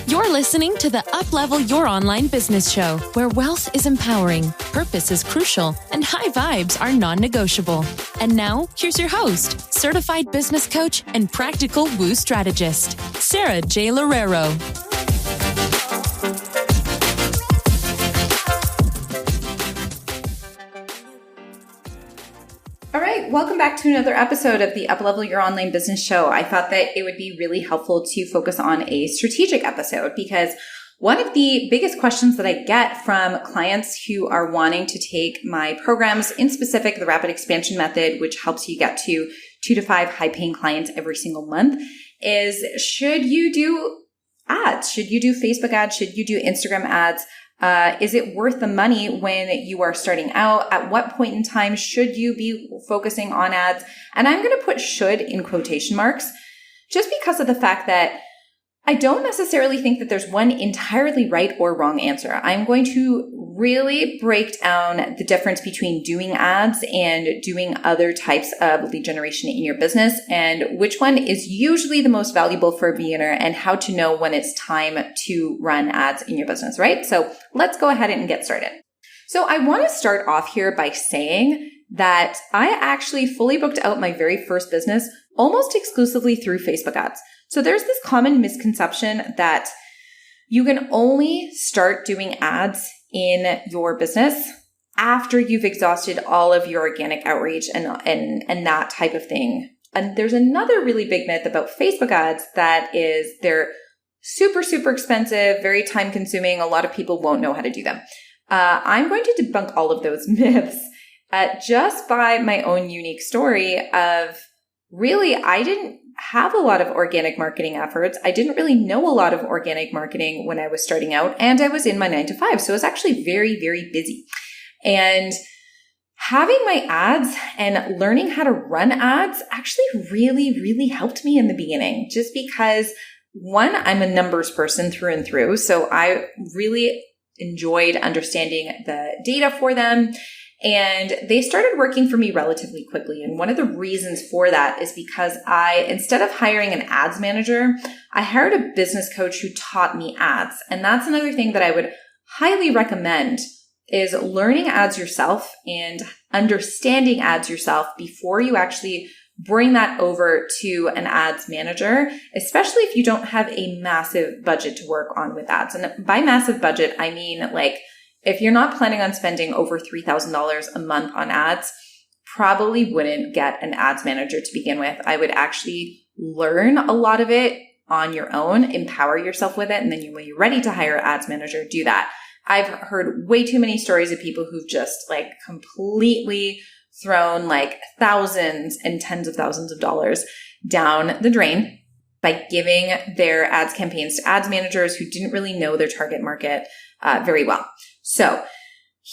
You're listening to the Uplevel Your Online Business Show, where wealth is empowering, purpose is crucial, and high vibes are non-negotiable. And now, here's your host, certified business coach and practical woo strategist, Sara J Loureiro. All right, welcome back to another episode of the Uplevel Your Online Business Show. I thought that it would be really helpful to focus on a strategic episode because one of the biggest questions that I get from clients who are wanting to take my programs, in specific the Rapid Expansion Method, which helps you get to 2 to 5 high-paying clients every single month, is should you do ads? Should you do Facebook ads? Should you do Instagram ads? Is it worth the money when you are starting out? At what point in time should you be focusing on ads? And I'm going to put should in quotation marks just because of the fact that I don't necessarily think that there's one entirely right or wrong answer. I'm going to really break down the difference between doing ads and doing other types of lead generation in your business and which one is usually the most valuable for a beginner and how to know when it's time to run ads in your business, right? So let's go ahead and get started. So I want to start off here by saying that I actually fully booked out my very first business almost exclusively through Facebook ads. So there's this common misconception that you can only start doing ads in your business after you've exhausted all of your organic outreach and that type of thing. And there's another really big myth about Facebook ads that is they're super, super expensive, very time consuming. A lot of people won't know how to do them. I'm going to debunk all of those myths just by my own unique story of really, I didn't have a lot of organic marketing efforts. I didn't really know a lot of organic marketing when I was starting out, and I was in my 9 to 5. So I was actually very, very busy. And having my ads and learning how to run ads actually really, really helped me in the beginning, just because one, I'm a numbers person through and through. So I really enjoyed understanding the data for them. And they started working for me relatively quickly. And one of the reasons for that is because instead of hiring an ads manager, I hired a business coach who taught me ads. And that's another thing that I would highly recommend is learning ads yourself and understanding ads yourself before you actually bring that over to an ads manager, especially if you don't have a massive budget to work on with ads. And by massive budget, I mean if you're not planning on spending over $3,000 a month on ads, probably wouldn't get an ads manager to begin with. I would actually learn a lot of it on your own, empower yourself with it, and then when you're ready to hire an ads manager, do that. I've heard way too many stories of people who've just completely thrown thousands and tens of thousands of dollars down the drain by giving their ads campaigns to ads managers who didn't really know their target market very well. So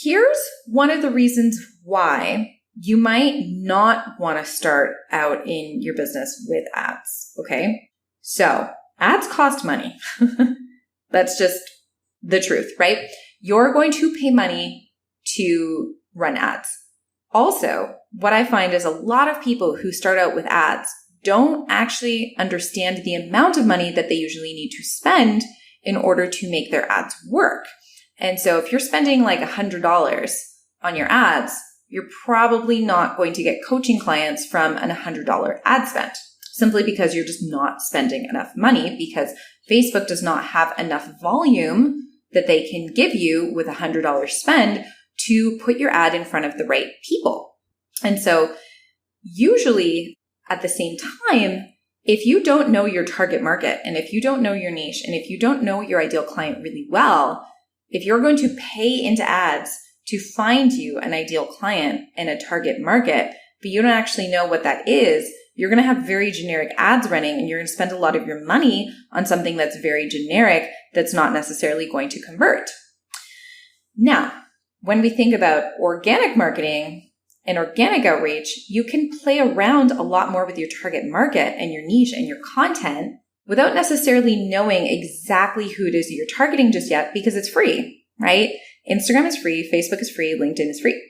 here's one of the reasons why you might not want to start out in your business with ads. Okay. So ads cost money. That's just the truth, right? You're going to pay money to run ads. Also, what I find is a lot of people who start out with ads don't actually understand the amount of money that they usually need to spend in order to make their ads work. And so if you're spending $100 on your ads, you're probably not going to get coaching clients from an $100 ad spend, simply because you're just not spending enough money because Facebook does not have enough volume that they can give you with $100 spend to put your ad in front of the right people. And so usually at the same time, if you don't know your target market and if you don't know your niche and if you don't know your ideal client really well, if you're going to pay into ads to find you an ideal client in a target market, but you don't actually know what that is, you're going to have very generic ads running and you're going to spend a lot of your money on something that's very generic that's not necessarily going to convert. Now, when we think about organic marketing and organic outreach, you can play around a lot more with your target market and your niche and your content without necessarily knowing exactly who it is that you're targeting just yet because it's free, right? Instagram is free, Facebook is free, LinkedIn is free.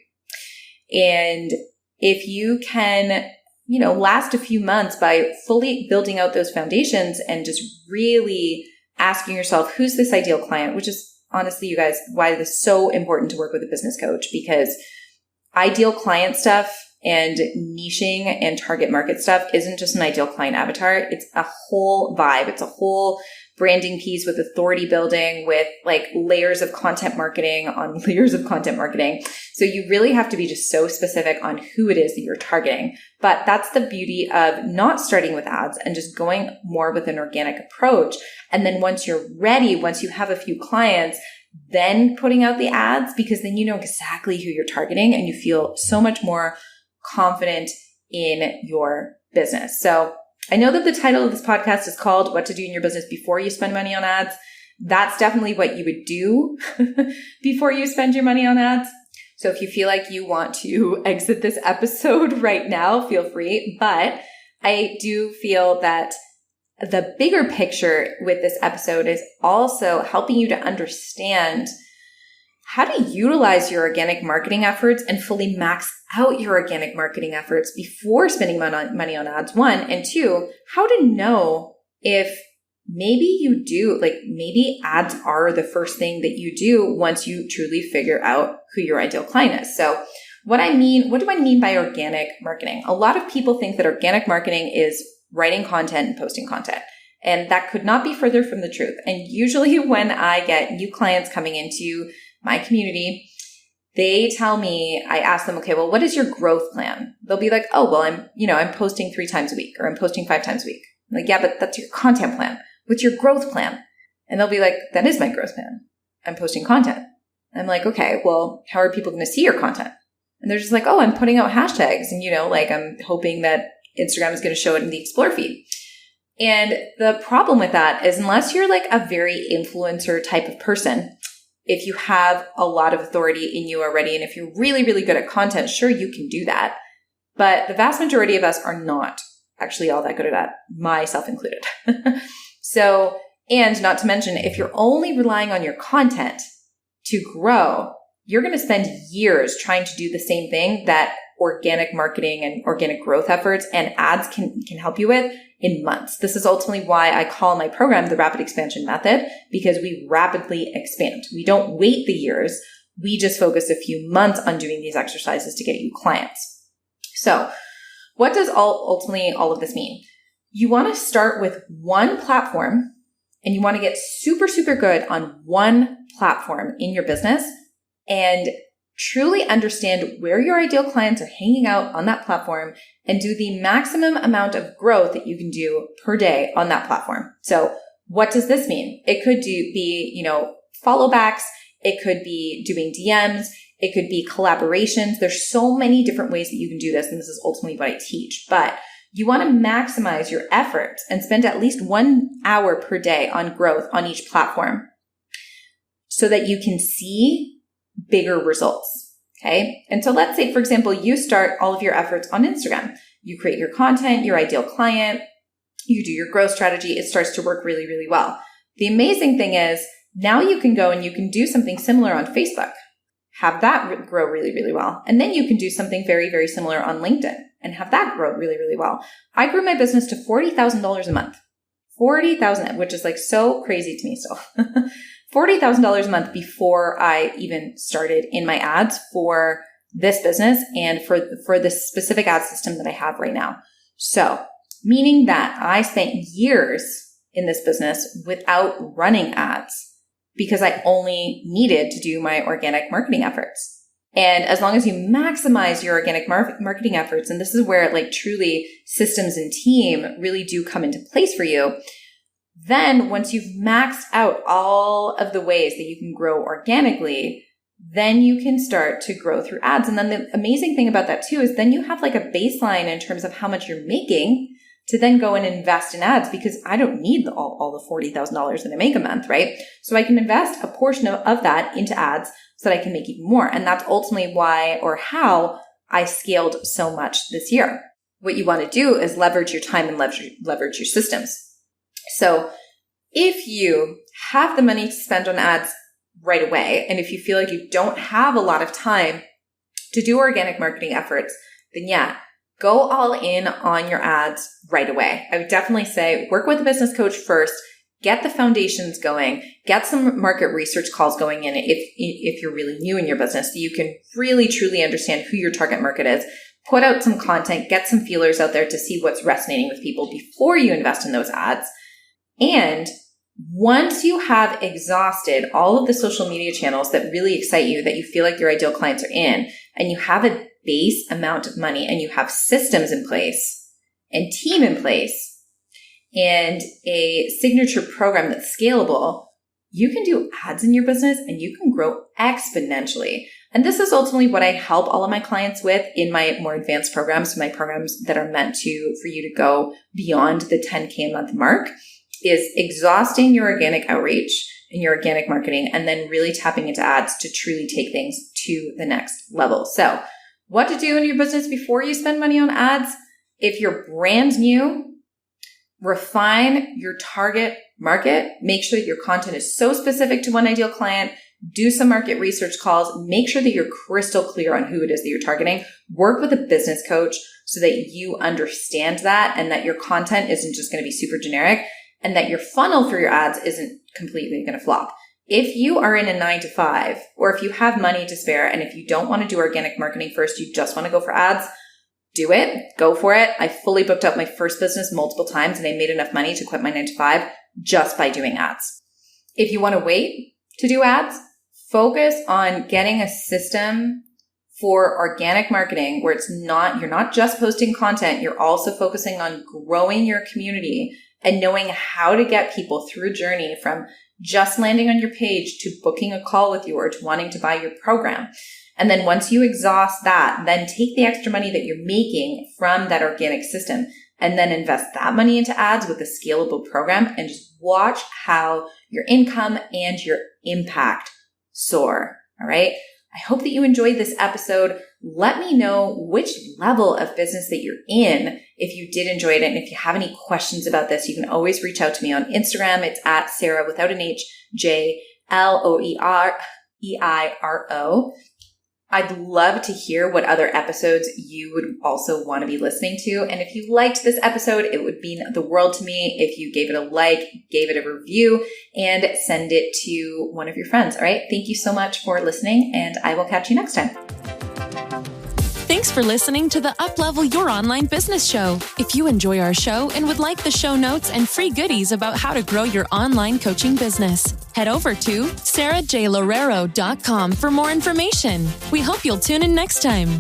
And if you can, last a few months by fully building out those foundations and just really asking yourself, who's this ideal client? Which is honestly, you guys, why it is so important to work with a business coach, because ideal client stuff and niching and target market stuff isn't just an ideal client avatar. It's a whole vibe. It's a whole branding piece with authority building, with like layers of content marketing on layers of content marketing. So you really have to be just so specific on who it is that you're targeting. But that's the beauty of not starting with ads and just going more with an organic approach. And then once you're ready, once you have a few clients, then putting out the ads, because then you know exactly who you're targeting and you feel so much more confident in your business. So I know that the title of this podcast is called What to Do in Your Business Before You Spend Money on Ads. That's definitely what you would do before you spend your money on ads. So if you feel like you want to exit this episode right now, feel free. But I do feel that the bigger picture with this episode is also helping you to understand how to utilize your organic marketing efforts and fully max out your organic marketing efforts before spending money on ads, one. And two, how to know if maybe you do, like maybe ads are the first thing that you do once you truly figure out who your ideal client is. So what do I mean by organic marketing? A lot of people think that organic marketing is writing content and posting content. And that could not be further from the truth. And usually when I get new clients coming into my community, they tell me, I ask them, okay, well, what is your growth plan? They'll be like, oh, well, I'm posting 3 times a week, or I'm posting 5 times a week. I'm like, yeah, but that's your content plan. What's your growth plan? And they'll be like, that is my growth plan. I'm posting content. I'm like, okay, well, how are people going to see your content? And they're just like, oh, I'm putting out hashtags. And, I'm hoping that Instagram is going to show it in the Explore feed. And the problem with that is, unless you're like a very influencer type of person, if you have a lot of authority in you already, and if you're really, really good at content, sure, you can do that. But the vast majority of us are not actually all that good at that, myself included. So, and not to mention, if you're only relying on your content to grow, you're going to spend years trying to do the same thing that organic marketing and organic growth efforts and ads can help you with in months. This is ultimately why I call my program the Rapid Expansion Method, because we rapidly expand. We don't wait the years. We just focus a few months on doing these exercises to get you clients. So what does ultimately all of this mean? You want to start with one platform, and you want to get super, super good on one platform in your business and truly understand where your ideal clients are hanging out on that platform and do the maximum amount of growth that you can do per day on that platform. So what does this mean? It could be follow backs. It could be doing DMs. It could be collaborations. There's so many different ways that you can do this. And this is ultimately what I teach, but you want to maximize your efforts and spend at least 1 hour per day on growth on each platform so that you can see bigger results. Okay. And so let's say, for example, you start all of your efforts on Instagram. You create your content, your ideal client, you do your growth strategy. It starts to work really, really well. The amazing thing is now you can go and you can do something similar on Facebook, have that grow really, really well. And then you can do something very, very similar on LinkedIn and have that grow really, really well. I grew my business to $40,000 a month. $40,000, which is like so crazy to me still. $40,000 a month before I even started in my ads for this business and for the specific ad system that I have right now. So, meaning that I spent years in this business without running ads because I only needed to do my organic marketing efforts. And as long as you maximize your organic marketing efforts, and this is where like truly systems and team really do come into place for you, then once you've maxed out all of the ways that you can grow organically, then you can start to grow through ads. And then the amazing thing about that too is then you have like a baseline in terms of how much you're making to then go and invest in ads, because I don't need all the $40,000 that I make a month, right? So I can invest a portion of that into ads so that I can make even more. And that's ultimately why or how I scaled so much this year. What you want to do is leverage your time and leverage your systems. So if you have the money to spend on ads right away, and if you feel like you don't have a lot of time to do organic marketing efforts, then yeah, go all in on your ads right away. I would definitely say work with a business coach first, get the foundations going, get some market research calls going in if you're really new in your business, so you can really truly understand who your target market is. Put out some content, get some feelers out there to see what's resonating with people before you invest in those ads. And once you have exhausted all of the social media channels that really excite you, that you feel like your ideal clients are in, and you have a base amount of money and you have systems in place and team in place, and a signature program that's scalable, you can do ads in your business and you can grow exponentially. And this is ultimately what I help all of my clients with in my more advanced programs, my programs that are meant for you to go beyond the 10K a month mark, is exhausting your organic outreach and your organic marketing, and then really tapping into ads to truly take things to the next level. So what to do in your business before you spend money on ads? If you're brand new, refine your target market. Make sure that your content is so specific to one ideal client. Do some market research calls. Make sure that you're crystal clear on who it is that you're targeting. Work with a business coach so that you understand that, and that your content isn't just going to be super generic, and that your funnel for your ads isn't completely going to flop. If you are in a 9-to-5, or if you have money to spare, and if you don't want to do organic marketing first, you just want to go for ads, do it. Go for it. I fully booked up my first business multiple times, and I made enough money to quit my 9-to-5 just by doing ads. If you want to wait to do ads, focus on getting a system for organic marketing where you're not just posting content, you're also focusing on growing your community and knowing how to get people through a journey from just landing on your page to booking a call with you or to wanting to buy your program. And then once you exhaust that, then take the extra money that you're making from that organic system and then invest that money into ads with a scalable program, and just watch how your income and your impact soar. All right. I hope that you enjoyed this episode. Let me know which level of business that you're in if you did enjoy it. And if you have any questions about this, you can always reach out to me on Instagram. It's at Sara without an H, J Loureiro. I'd love to hear what other episodes you would also want to be listening to. And if you liked this episode, it would mean the world to me if you gave it a like, gave it a review, and send it to one of your friends. All right. Thank you so much for listening, and I will catch you next time. Thanks for listening to the Uplevel Your Online Business Show. If you enjoy our show and would like the show notes and free goodies about how to grow your online coaching business, head over to sarajloureiro.com for more information. We hope you'll tune in next time.